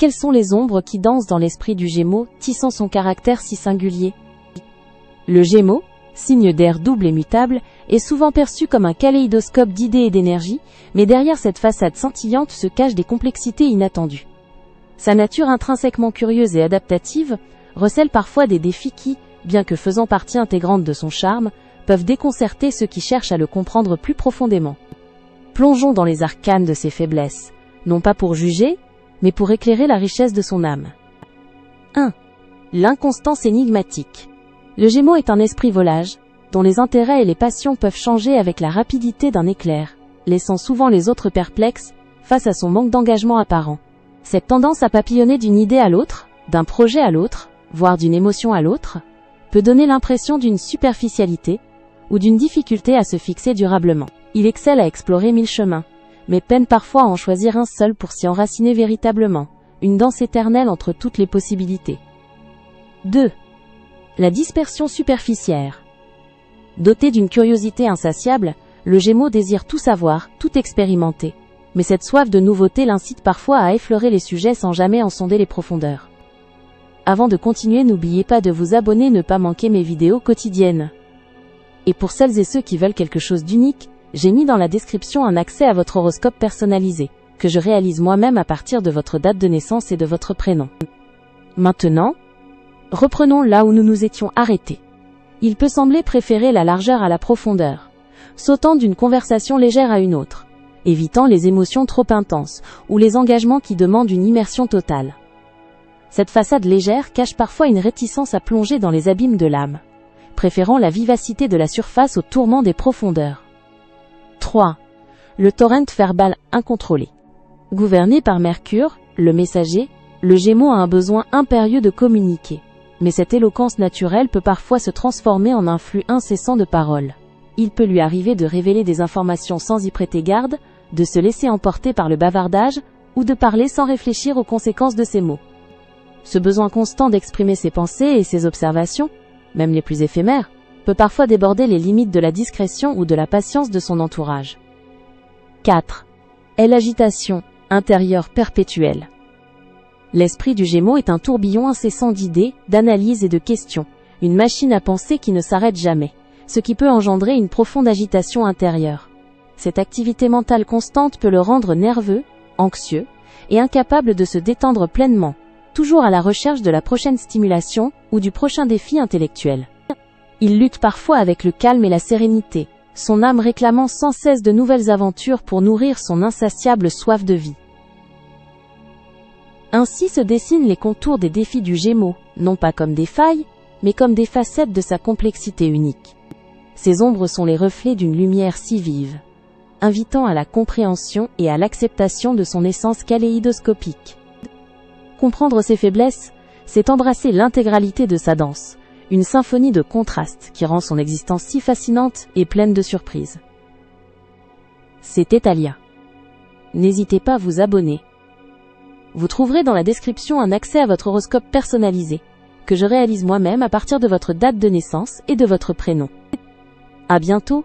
Quelles sont les ombres qui dansent dans l'esprit du Gémeaux, tissant son caractère si singulier? Le Gémeaux, signe d'air double et mutable, est souvent perçu comme un kaléidoscope d'idées et d'énergie, mais derrière cette façade scintillante se cachent des complexités inattendues. Sa nature intrinsèquement curieuse et adaptative recèle parfois des défis qui, bien que faisant partie intégrante de son charme, peuvent déconcerter ceux qui cherchent à le comprendre plus profondément. Plongeons dans les arcanes de ses faiblesses, non pas pour juger, mais pour éclairer la richesse de son âme. 1. L'inconstance énigmatique. Le Gémeaux est un esprit volage, dont les intérêts et les passions peuvent changer avec la rapidité d'un éclair, laissant souvent les autres perplexes face à son manque d'engagement apparent. Cette tendance à papillonner d'une idée à l'autre, d'un projet à l'autre, voire d'une émotion à l'autre, peut donner l'impression d'une superficialité ou d'une difficulté à se fixer durablement. Il excelle à explorer 1000 chemins, mais peine parfois à en choisir un seul pour s'y enraciner véritablement, une danse éternelle entre toutes les possibilités. 2. La dispersion superficiaire. Doté d'une curiosité insatiable, le Gémeaux désire tout savoir, tout expérimenter. Mais cette soif de nouveauté l'incite parfois à effleurer les sujets sans jamais en sonder les profondeurs. Avant de continuer, n'oubliez pas de vous abonner et ne pas manquer mes vidéos quotidiennes. Et pour celles et ceux qui veulent quelque chose d'unique, j'ai mis dans la description un accès à votre horoscope personnalisé, que je réalise moi-même à partir de votre date de naissance et de votre prénom. Maintenant, reprenons là où nous nous étions arrêtés. Il peut sembler préférer la largeur à la profondeur, sautant d'une conversation légère à une autre, évitant les émotions trop intenses ou les engagements qui demandent une immersion totale. Cette façade légère cache parfois une réticence à plonger dans les abîmes de l'âme, préférant la vivacité de la surface au tourment des profondeurs. 3. Le torrent verbal incontrôlé. Gouverné par Mercure, le messager, le Gémeaux a un besoin impérieux de communiquer. Mais cette éloquence naturelle peut parfois se transformer en un flux incessant de paroles. Il peut lui arriver de révéler des informations sans y prêter garde, de se laisser emporter par le bavardage, ou de parler sans réfléchir aux conséquences de ses mots. Ce besoin constant d'exprimer ses pensées et ses observations, même les plus éphémères, peut parfois déborder les limites de la discrétion ou de la patience de son entourage. 4. L'agitation intérieure perpétuelle. L'esprit du Gémeaux est un tourbillon incessant d'idées, d'analyses et de questions, une machine à penser qui ne s'arrête jamais, ce qui peut engendrer une profonde agitation intérieure. Cette activité mentale constante peut le rendre nerveux, anxieux, et incapable de se détendre pleinement, toujours à la recherche de la prochaine stimulation ou du prochain défi intellectuel. Il lutte parfois avec le calme et la sérénité, son âme réclamant sans cesse de nouvelles aventures pour nourrir son insatiable soif de vie. Ainsi se dessinent les contours des défis du Gémeaux, non pas comme des failles, mais comme des facettes de sa complexité unique. Ces ombres sont les reflets d'une lumière si vive, invitant à la compréhension et à l'acceptation de son essence kaléidoscopique. Comprendre ses faiblesses, c'est embrasser l'intégralité de sa danse, une symphonie de contrastes qui rend son existence si fascinante et pleine de surprises. C'était Alia. N'hésitez pas à vous abonner. Vous trouverez dans la description un accès à votre horoscope personnalisé, que je réalise moi-même à partir de votre date de naissance et de votre prénom. À bientôt!